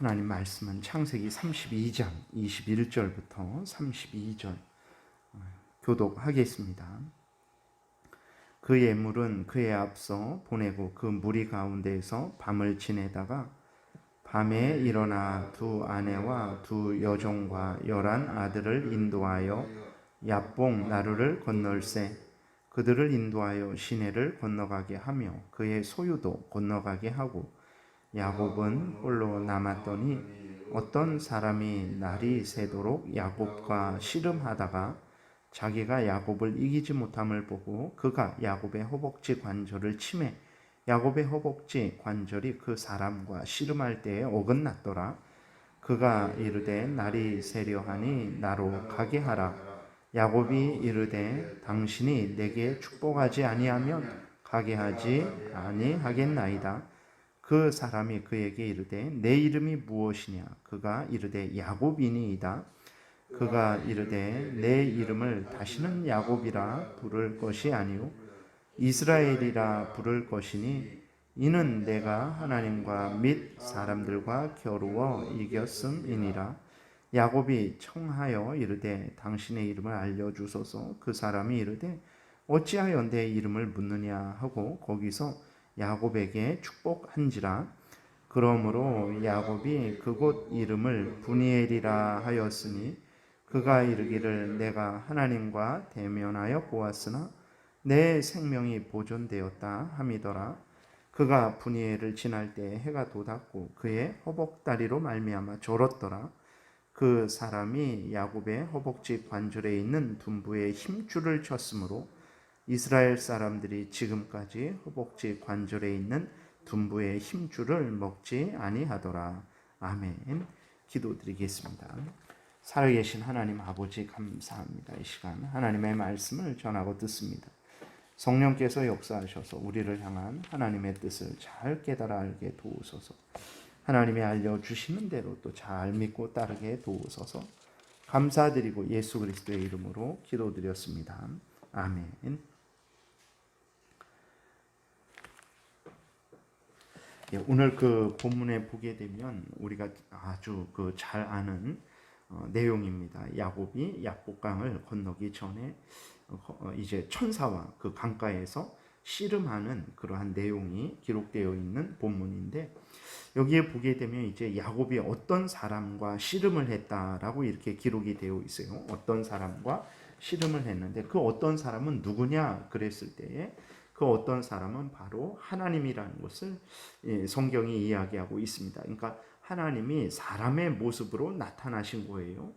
하나님 말씀은 창세기 32장 21절부터 32절 교독하겠습니다. 그 예물은 그에 앞서 보내고 그 무리 가운데에서 밤을 지내다가 밤에 일어나 두 아내와 두 여종과 11 아들을 인도하여 야복 나루를 건널세 그들을 인도하여 시내를 건너가게 하며 그의 소유도 건너가게 하고 야곱은 홀로 남았더니 어떤 사람이 날이 새도록 야곱과 씨름하다가 자기가 야곱을 이기지 못함을 보고 그가 야곱의 허벅지 관절을 치매 야곱의 허벅지 관절이 그 사람과 씨름할 때에 어긋났더라. 그가 이르되 날이 새려하니 나로 가게 하라. 야곱이 이르되 당신이 내게 축복하지 아니하면 가게 하지 아니하겠나이다. 그 사람이 그에게 이르되 내 이름이 무엇이냐? 그가 이르되 야곱이니이다. 그가 이르되 내 이름을 다시는 야곱이라 부를 것이 아니요 이스라엘이라 부를 것이니 이는 내가 하나님과 및 사람들과 겨루어 이겼음이니라. 야곱이 청하여 이르되 당신의 이름을 알려주소서. 그 사람이 이르되 어찌하여 내 이름을 묻느냐 하고 거기서 야곱에게 축복한지라. 그러므로 야곱이 그곳 이름을 브니엘이라 하였으니 그가 이르기를 내가 하나님과 대면하여 보았으나 내 생명이 보존되었다 함이더라. 그가 브니엘을 지날 때 해가 돋았고 그의 허벅다리로 말미암아 졸었더라. 그 사람이 야곱의 허벅지 관절에 있는 둔부에 힘줄을 쳤으므로 이스라엘 사람들이 지금까지 허벅지 관절에 있는 둔부의 힘줄을 먹지 아니하더라. 아멘. 기도드리겠습니다. 살아계신 하나님 아버지 감사합니다. 이 시간 하나님의 말씀을 전하고 듣습니다. 성령께서 역사하셔서 우리를 향한 하나님의 뜻을 잘 깨달아 알게 도우소서. 하나님이 알려주시는 대로 또 잘 믿고 따르게 도우소서. 감사드리고 예수 그리스도의 이름으로 기도드렸습니다. 아멘. 오늘 그 본문에 보게 되면 우리가 아주 잘 아는 내용입니다. 야곱이 야복강을 건너기 전에 이제 천사와 그 강가에서 씨름하는 그러한 내용이 기록되어 있는 본문인데 여기에 보게 되면 이제 야곱이 어떤 사람과 씨름을 했다라고 이렇게 기록이 되어 있어요. 어떤 사람과 씨름을 했는데 그 어떤 사람은 누구냐 그랬을 때에 그 어떤 사람은 바로 하나님이라는 것을 성경이 이야기하고 있습니다. 그러니까 하나님이 사람의 모습으로 나타나신 거예요.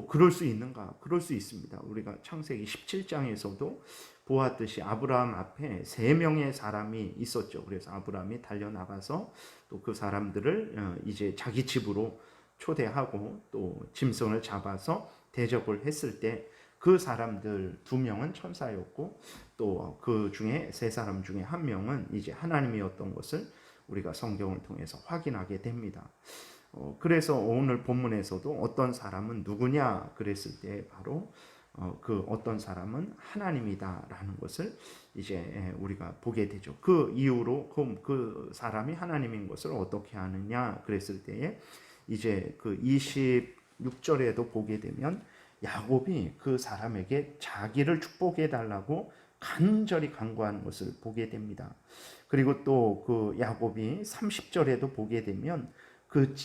그럴 수 있는가? 그럴 수 있습니다. 우리가 창세기 17장에서도 보았듯이 아브라함 앞에 3명의 사람이 있었죠. 그래서 아브라함이 달려나가서 또 그 사람들을 이제 자기 집으로 초대하고 또 짐승을 잡아서 대접을 했을 때 그 사람들 2명은 천사였고 또 그 중에 3사람 중에 1명은 이제 하나님이었던 것을 우리가 성경을 통해서 확인하게 됩니다. 그래서 오늘 본문에서도 어떤 사람은 누구냐 그랬을 때 바로 그 어떤 사람은 하나님이다라는 것을 이제 우리가 보게 되죠. 그 이후로 그 사람이 하나님인 것을 어떻게 아느냐 그랬을 때에 이제 그 26절에도 보게 되면 야곱이 그 사람에게 자기를 축복해 달라고 간절히 간구하는 것을 보게 됩니다. 그리고 또 그 야곱이 30절에도 보게 되면 그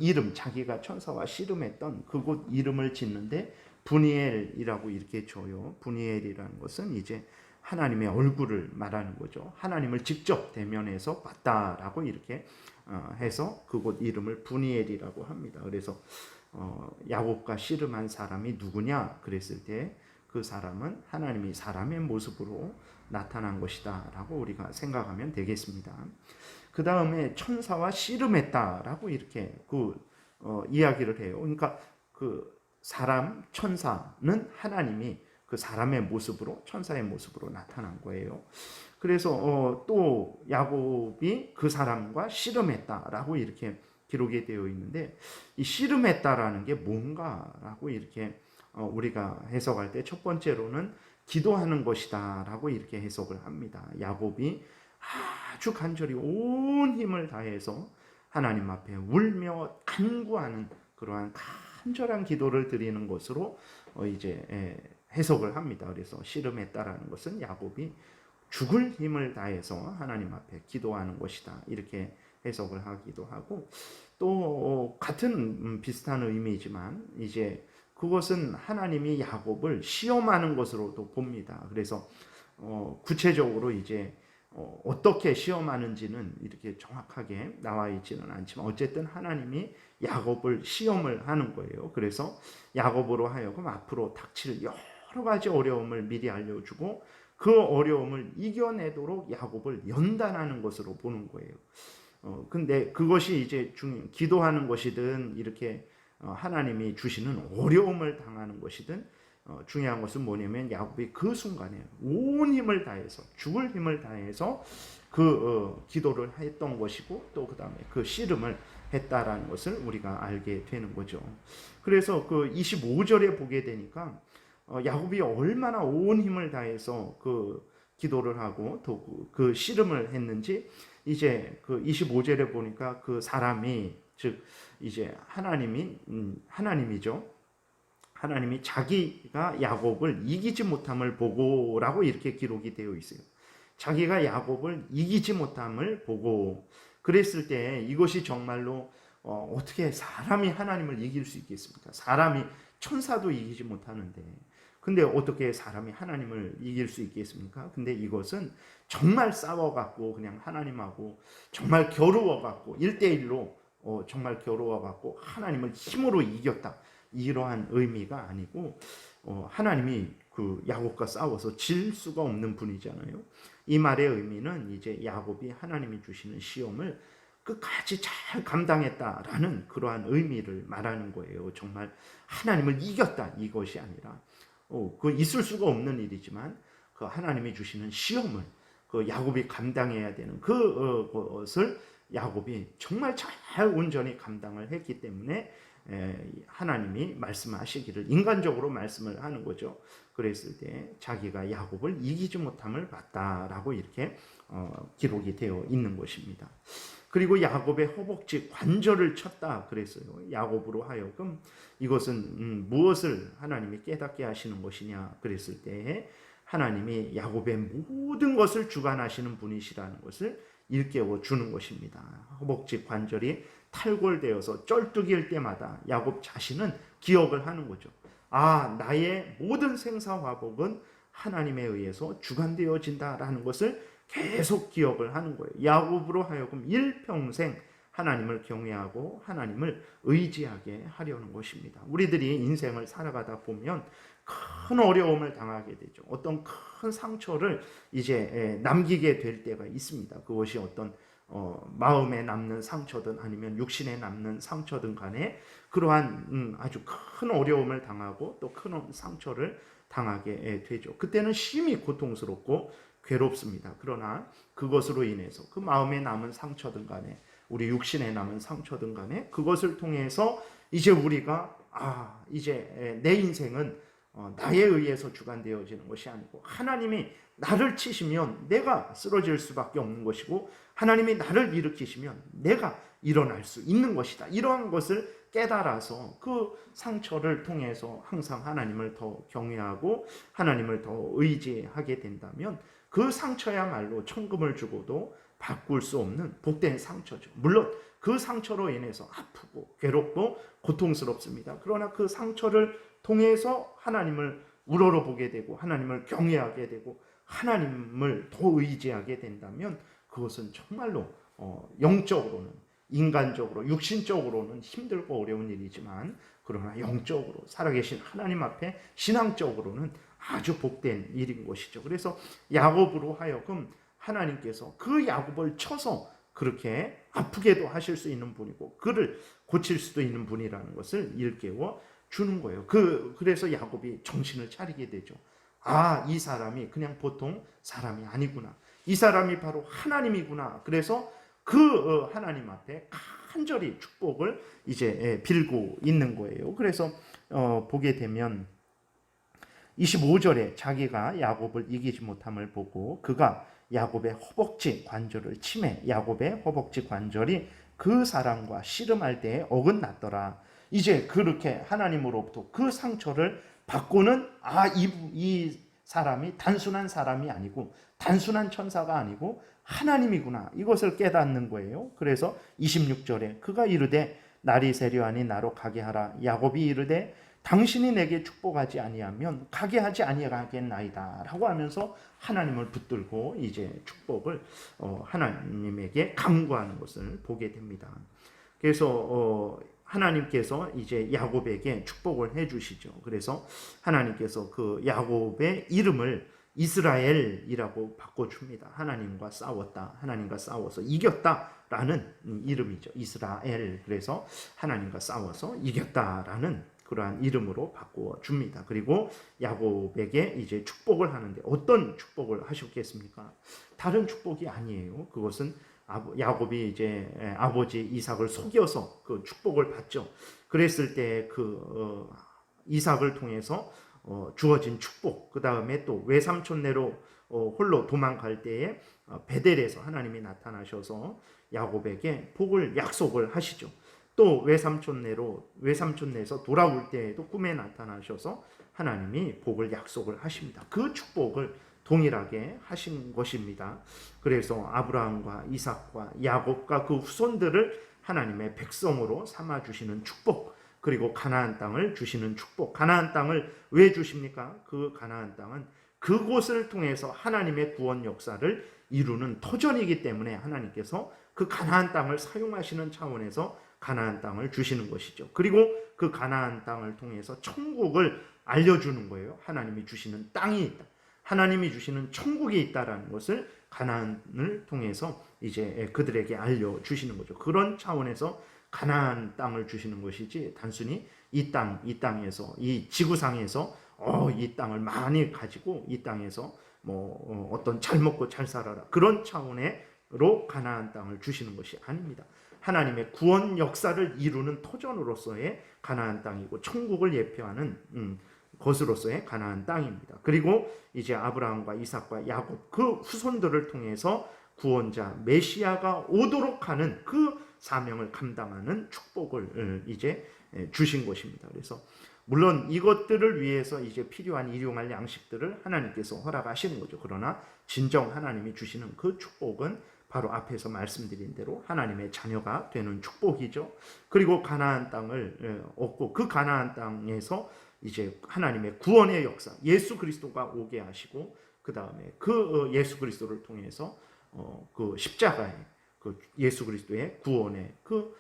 이름 자기가 천사와 씨름했던 그곳 이름을 짓는데 브니엘이라고 이렇게 줘요. 브니엘이라는 것은 이제 하나님의 얼굴을 말하는 거죠. 하나님을 직접 대면해서 봤다라고 이렇게 해서 그곳 이름을 브니엘이라고 합니다. 그래서 야곱과 씨름한 사람이 누구냐 그랬을 때 그 사람은 하나님이 사람의 모습으로 나타난 것이다 라고 우리가 생각하면 되겠습니다. 그 다음에 천사와 씨름했다라고 이렇게 이야기를 해요. 그러니까 그 사람 천사는 하나님이 그 사람의 모습으로 천사의 모습으로 나타난 거예요. 그래서 또 야곱이 그 사람과 씨름했다라고 이렇게 기록이 되어 있는데 이 씨름했다라는 게 뭔가라고 이렇게 우리가 해석할 때 첫 번째로는 기도하는 것이다 라고 이렇게 해석을 합니다. 야곱이 아주 간절히 온 힘을 다해서 하나님 앞에 울며 간구하는 그러한 간절한 기도를 드리는 것으로 이제 해석을 합니다. 그래서 씨름했다라는 것은 야곱이 죽을 힘을 다해서 하나님 앞에 기도하는 것이다, 이렇게 해석을 하기도 하고, 또 같은 비슷한 의미지만 이제 그것은 하나님이 야곱을 시험하는 것으로도 봅니다. 그래서 구체적으로 이제 어떻게 시험하는지는 이렇게 정확하게 나와 있지는 않지만 어쨌든 하나님이 야곱을 시험을 하는 거예요. 그래서 야곱으로 하여금 앞으로 닥칠 여러 가지 어려움을 미리 알려주고 그 어려움을 이겨내도록 야곱을 연단하는 것으로 보는 거예요. 근데 그것이 이제 기도하는 것이든 이렇게 하나님이 주시는 어려움을 당하는 것이든 중요한 것은 뭐냐면 야곱이 그 순간에 온 힘을 다해서, 죽을 힘을 다해서 그 기도를 했던 것이고, 또 그 다음에 그 씨름을 했다라는 것을 우리가 알게 되는 거죠. 그래서 그 25절에 보게 되니까 야곱이 얼마나 온 힘을 다해서 그 기도를 하고 또 그 씨름을 했는지, 이제 그 25절에 보니까 그 사람이, 즉 이제 하나님이죠. 하나님이 자기가 야곱을 이기지 못함을 보고라고 이렇게 기록이 되어 있어요. 자기가 야곱을 이기지 못함을 보고, 그랬을 때 이것이 정말로 어떻게 사람이 하나님을 이길 수 있겠습니까? 사람이, 천사도 이기지 못하는데 근데 어떻게 사람이 하나님을 이길 수 있겠습니까? 근데 이것은 정말 싸워갖고 그냥 하나님하고 정말 겨루어갖고 1대1로 정말 겨루어갖고 하나님을 힘으로 이겼다, 이러한 의미가 아니고 하나님이 그 야곱과 싸워서 질 수가 없는 분이잖아요. 이 말의 의미는 이제 야곱이 하나님이 주시는 시험을 끝까지 잘 감당했다라는 그러한 의미를 말하는 거예요. 정말 하나님을 이겼다, 이것이 아니라 그 있을 수가 없는 일이지만 그 하나님이 주시는 시험을 그 야곱이 감당해야 되는 그것을 야곱이 정말 잘 온전히 감당을 했기 때문에 하나님이 말씀하시기를, 인간적으로 말씀을 하는 거죠. 그랬을 때 자기가 야곱을 이기지 못함을 봤다라고 이렇게 기록이 되어 있는 것입니다. 그리고 야곱의 허벅지 관절을 쳤다 그랬어요. 야곱으로 하여금 이것은 무엇을 하나님이 깨닫게 하시는 것이냐 그랬을 때, 하나님이 야곱의 모든 것을 주관하시는 분이시라는 것을 일깨워 주는 것입니다. 허벅지 관절이 탈골되어서 쩔뚝일 때마다 야곱 자신은 기억을 하는 거죠. 아, 나의 모든 생사화복은 하나님에 의해서 주관되어진다라는 것을 계속 기억을 하는 거예요. 야곱으로 하여금 일평생 하나님을 경외하고 하나님을 의지하게 하려는 것입니다. 우리들이 인생을 살아가다 보면 큰 어려움을 당하게 되죠. 어떤 큰 상처를 이제 남기게 될 때가 있습니다. 그것이 어떤 마음에 남는 상처든 아니면 육신에 남는 상처든 간에 그러한 아주 큰 어려움을 당하고 또 큰 상처를 당하게 되죠. 그때는 심히 고통스럽고 괴롭습니다. 그러나 그것으로 인해서 그 마음에 남은 상처든 간에 우리 육신에 남은 상처든 간에 그것을 통해서 이제 우리가 이제 내 인생은 나에 의해서 주관되어지는 것이 아니고 하나님이 나를 치시면 내가 쓰러질 수밖에 없는 것이고 하나님이 나를 일으키시면 내가 일어날 수 있는 것이다, 이러한 것을 깨달아서 그 상처를 통해서 항상 하나님을 더 경외하고 하나님을 더 의지하게 된다면 그 상처야말로 천금을 주고도 바꿀 수 없는 복된 상처죠. 물론 그 상처로 인해서 아프고 괴롭고 고통스럽습니다. 그러나 그 상처를 통해서 하나님을 우러러보게 되고 하나님을 경외하게 되고 하나님을 더 의지하게 된다면 그것은 정말로 영적으로는, 인간적으로, 육신적으로는 힘들고 어려운 일이지만 그러나 영적으로 살아계신 하나님 앞에 신앙적으로는 아주 복된 일인 것이죠. 그래서 야곱으로 하여금 하나님께서 그 야곱을 쳐서 그렇게 아프게도 하실 수 있는 분이고 그를 고칠 수도 있는 분이라는 것을 일깨워 주는 거예요. 그래서 야곱이 정신을 차리게 되죠. 이 사람이 그냥 보통 사람이 아니구나. 이 사람이 바로 하나님이구나. 그래서 그 하나님 앞에 간절히 축복을 이제 빌고 있는 거예요. 그래서 보게 되면 25절에 자기가 야곱을 이기지 못함을 보고 그가 야곱의 허벅지 관절을 치매 야곱의 허벅지 관절이 그 사람과 씨름할 때에 어긋났더라. 이제 그렇게 하나님으로부터 그 상처를 받고는 이 사람이 단순한 사람이 아니고 단순한 천사가 아니고 하나님이구나, 이것을 깨닫는 거예요. 그래서 26절에 그가 이르되 날이 세려하니 나로 가게 하라. 야곱이 이르되 당신이 내게 축복하지 아니하면 가게 하지 아니하겠나이다 라고 하면서 하나님을 붙들고 이제 축복을 하나님에게 간구하는 것을 보게 됩니다. 그래서 하나님께서 이제 야곱에게 축복을 해주시죠. 그래서 하나님께서 그 야곱의 이름을 이스라엘이라고 바꿔줍니다. 하나님과 싸웠다, 하나님과 싸워서 이겼다라는 이름이죠. 이스라엘. 그래서 하나님과 싸워서 이겼다라는 그러한 이름으로 바꿔줍니다. 그리고 야곱에게 이제 축복을 하는데 어떤 축복을 하셨겠습니까? 다른 축복이 아니에요. 그것은 야곱이 이제 아버지 이삭을 속여서 그 축복을 받죠. 그랬을 때 그 이삭을 통해서 주어진 축복, 그 다음에 또 외삼촌네로 홀로 도망갈 때에 베델에서 하나님이 나타나셔서 야곱에게 복을 약속을 하시죠. 또 외삼촌네에서 돌아올 때에도 꿈에 나타나셔서 하나님이 복을 약속을 하십니다. 그 축복을 동일하게 하신 것입니다. 그래서 아브라함과 이삭과 야곱과 그 후손들을 하나님의 백성으로 삼아 주시는 축복, 그리고 가나안 땅을 주시는 축복. 가나안 땅을 왜 주십니까? 그 가나안 땅은 그곳을 통해서 하나님의 구원 역사를 이루는 터전이기 때문에 하나님께서 그 가나안 땅을 사용하시는 차원에서 가나안 땅을 주시는 것이죠. 그리고 그 가나안 땅을 통해서 천국을 알려주는 거예요. 하나님이 주시는 땅이 있다, 하나님이 주시는 천국이 있다라는 것을 가나안을 통해서 이제 그들에게 알려주시는 거죠. 그런 차원에서 가나안 땅을 주시는 것이지 단순히 이 땅에서, 이 지구상에서 이 땅을 많이 가지고 이 땅에서 어떤 잘 먹고 잘 살아라, 그런 차원으로 가나안 땅을 주시는 것이 아닙니다. 하나님의 구원 역사를 이루는 터전으로서의 가나안 땅이고 천국을 예표하는 것으로서의 가나안 땅입니다. 그리고 이제 아브라함과 이삭과 야곱 그 후손들을 통해서 구원자 메시아가 오도록 하는 그 사명을 감당하는 축복을 이제 주신 것입니다. 그래서 물론 이것들을 위해서 이제 필요한 일용할 양식들을 하나님께서 허락하시는 거죠. 그러나 진정 하나님이 주시는 그 축복은 바로 앞에서 말씀드린 대로 하나님의 자녀가 되는 축복이죠. 그리고 가나안 땅을 얻고 그 가나안 땅에서 이제 하나님의 구원의 역사, 예수 그리스도가 오게 하시고 그 다음에 그 예수 그리스도를 통해서 그 십자가의 그 예수 그리스도의 구원의 그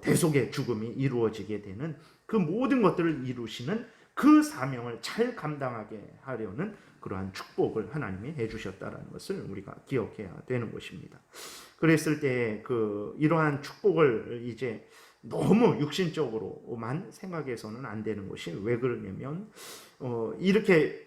대속의 죽음이 이루어지게 되는 그 모든 것들을 이루시는 그 사명을 잘 감당하게 하려는 그러한 축복을 하나님이 해주셨다는 것을 우리가 기억해야 되는 것입니다. 그랬을 때 이러한 축복을 이제 너무 육신적으로만 생각해서는 안 되는 것이 왜 그러냐면 이렇게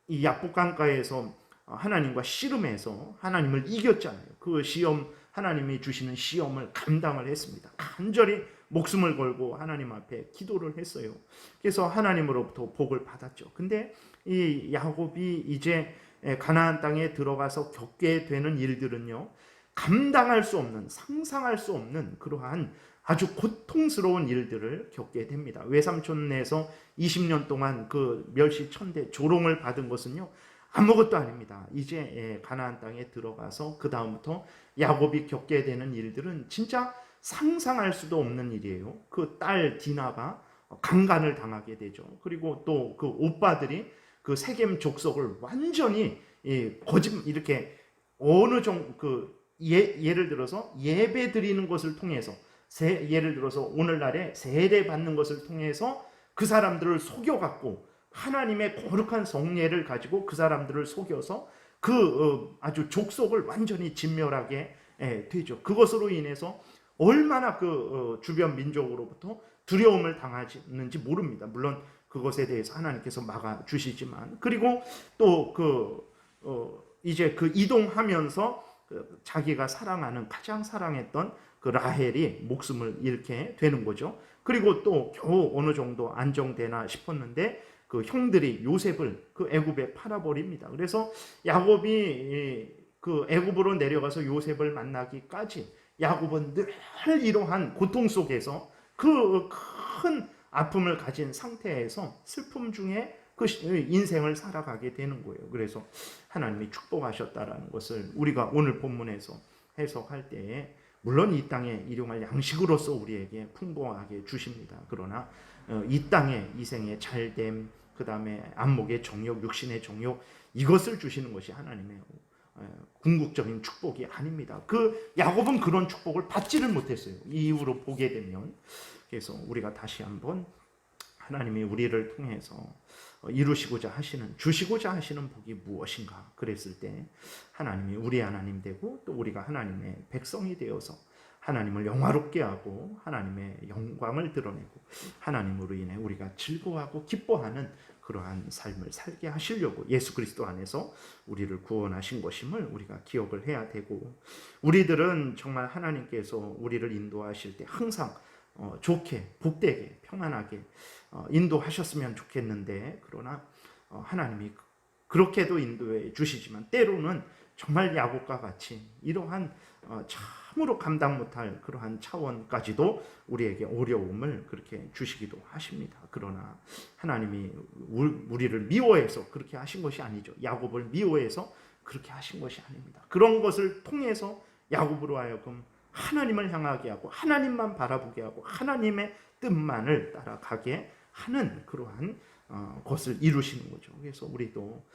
이 약복강가에서 하나님과 씨름해서 하나님을 이겼잖아요. 그 시험, 하나님이 주시는 시험을 감당을 했습니다. 간절히 목숨을 걸고 하나님 앞에 기도를 했어요. 그래서 하나님으로부터 복을 받았죠. 근데 이 야곱이 이제 가나안 땅에 들어가서 겪게 되는 일들은요, 감당할 수 없는, 상상할 수 없는 그러한 아주 고통스러운 일들을 겪게 됩니다. 외삼촌네에서 20년 동안 그 멸시천대 조롱을 받은 것은요, 아무것도 아닙니다. 이제 가나안 땅에 들어가서 그 다음부터 야곱이 겪게 되는 일들은 진짜 상상할 수도 없는 일이에요. 그 딸 디나가 강간을 당하게 되죠. 그리고 또 그 오빠들이 그 세겜 족속을 완전히 이렇게 어느 정도 예를 들어서 예배 드리는 것을 통해서 예를 들어서 오늘날에 세례 받는 것을 통해서 그 사람들을 속여갖고 하나님의 거룩한 성례를 가지고 그 사람들을 속여서 아주 족속을 완전히 진멸하게 되죠. 그것으로 인해서 얼마나 주변 민족으로부터 두려움을 당하는지 모릅니다. 물론 그것에 대해서 하나님께서 막아주시지만, 그리고 또 이제 이동하면서 자기가 가장 사랑했던 그 라헬이 목숨을 잃게 되는 거죠. 그리고 또 겨우 어느 정도 안정되나 싶었는데 그 형들이 요셉을 애굽에 팔아버립니다. 그래서 야곱이 그 애굽으로 내려가서 요셉을 만나기까지 야곱은 늘 이러한 고통 속에서 그 큰 아픔을 가진 상태에서 슬픔 중에 그 인생을 살아가게 되는 거예요. 그래서 하나님이 축복하셨다라는 것을 우리가 오늘 본문에서 해석할 때에 물론 이 땅에 일용할 양식으로서 우리에게 풍부하게 주십니다. 그러나 이 땅에 이 생의 잘됨, 그 다음에 안목의 정욕, 육신의 정욕, 이것을 주시는 것이 하나님의 궁극적인 축복이 아닙니다. 그 야곱은 그런 축복을 받지를 못했어요. 이후로 보게 되면. 그래서 우리가 다시 한번 하나님이 우리를 통해서 이루시고자 하시는, 주시고자 하시는 복이 무엇인가 그랬을 때 하나님이 우리 하나님 되고 또 우리가 하나님의 백성이 되어서 하나님을 영화롭게 하고 하나님의 영광을 드러내고 하나님으로 인해 우리가 즐거워하고 기뻐하는 그러한 삶을 살게 하시려고 예수 그리스도 안에서 우리를 구원하신 것임을 우리가 기억을 해야 되고, 우리들은 정말 하나님께서 우리를 인도하실 때 항상 좋게, 복되게, 평안하게 인도하셨으면 좋겠는데, 그러나 하나님이 그렇게도 인도해 주시지만 때로는 정말 야곱과 같이 이러한 참으로 감당 못할 그러한 차원까지도 우리에게 어려움을 그렇게 주시기도 하십니다. 그러나 하나님이 우리를 미워해서 그렇게 하신 것이 아니죠. 야곱을 미워해서 그렇게 하신 것이 아닙니다. 그런 것을 통해서 야곱으로 하여금 하나님을 향하게 하고 하나님만 바라보게 하고 하나님의 뜻만을 따라가게 하는 그러한 것을 이루시는 거죠. 그래서 우리도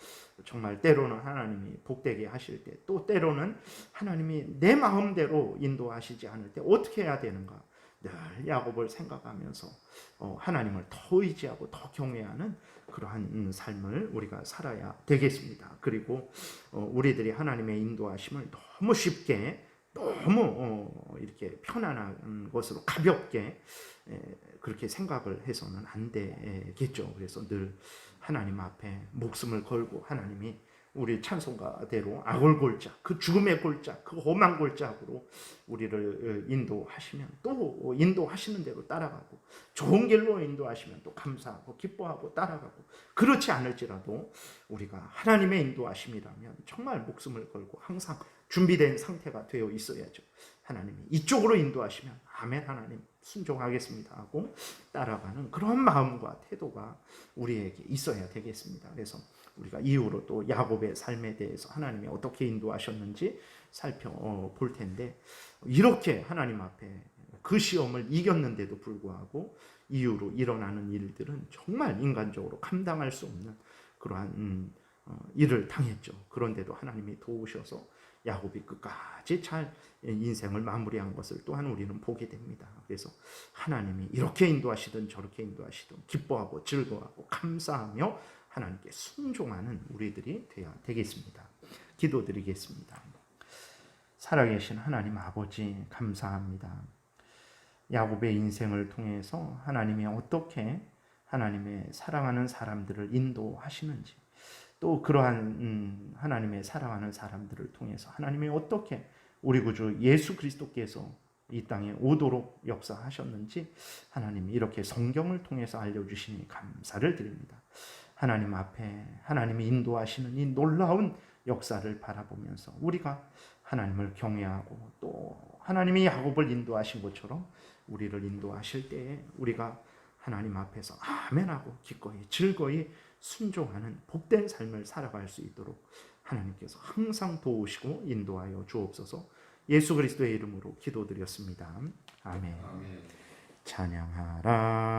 정말 때로는 하나님이 복되게 하실 때, 또 때로는 하나님이 내 마음대로 인도하시지 않을 때 어떻게 해야 되는가, 늘 야곱을 생각하면서 하나님을 더 의지하고 더 경외하는 그러한 삶을 우리가 살아야 되겠습니다. 그리고 우리들이 하나님의 인도하심을 너무 쉽게, 너무 이렇게 편안한 것으로 가볍게 그렇게 생각을 해서는 안 되겠죠. 그래서 늘 하나님 앞에 목숨을 걸고 하나님이 우리 찬송가대로 악을 골짝, 그 죽음의 골짝, 그 험한 골짝으로 우리를 인도하시면 또 인도하시는 대로 따라가고, 좋은 길로 인도하시면 또 감사하고 기뻐하고 따라가고, 그렇지 않을지라도 우리가 하나님의 인도하심이라면 정말 목숨을 걸고 항상 준비된 상태가 되어 있어야죠. 하나님이 이쪽으로 인도하시면 아멘, 하나님 순종하겠습니다 하고 따라가는 그런 마음과 태도가 우리에게 있어야 되겠습니다. 그래서 우리가 이후로 또 야곱의 삶에 대해서 하나님이 어떻게 인도하셨는지 살펴볼 텐데, 이렇게 하나님 앞에 그 시험을 이겼는데도 불구하고 이후로 일어나는 일들은 정말 인간적으로 감당할 수 없는 그러한 일을 당했죠. 그런데도 하나님이 도우셔서 야곱이 끝까지 잘 인생을 마무리한 것을 또한 우리는 보게 됩니다. 그래서 하나님이 이렇게 인도하시든 저렇게 인도하시든 기뻐하고 즐거워하고 감사하며 하나님께 순종하는 우리들이 되어야 되겠습니다. 기도드리겠습니다. 살아계신 하나님 아버지, 감사합니다. 야곱의 인생을 통해서 하나님이 어떻게 하나님의 사랑하는 사람들을 인도하시는지, 또 그러한 하나님의 사랑하는 사람들을 통해서 하나님이 어떻게 우리 구주 예수 그리스도께서 이 땅에 오도록 역사하셨는지 하나님이 이렇게 성경을 통해서 알려주시니 감사를 드립니다. 하나님 앞에 하나님이 인도하시는 이 놀라운 역사를 바라보면서 우리가 하나님을 경외하고, 또 하나님이 야곱을 인도하신 것처럼 우리를 인도하실 때에 우리가 하나님 앞에서 아멘하고 기꺼이 즐거이 순종하는 복된 삶을 살아갈 수 있도록 하나님께서 항상 도우시고 인도하여 주옵소서. 예수 그리스도의 이름으로 기도드렸습니다. 아멘. 찬양하라.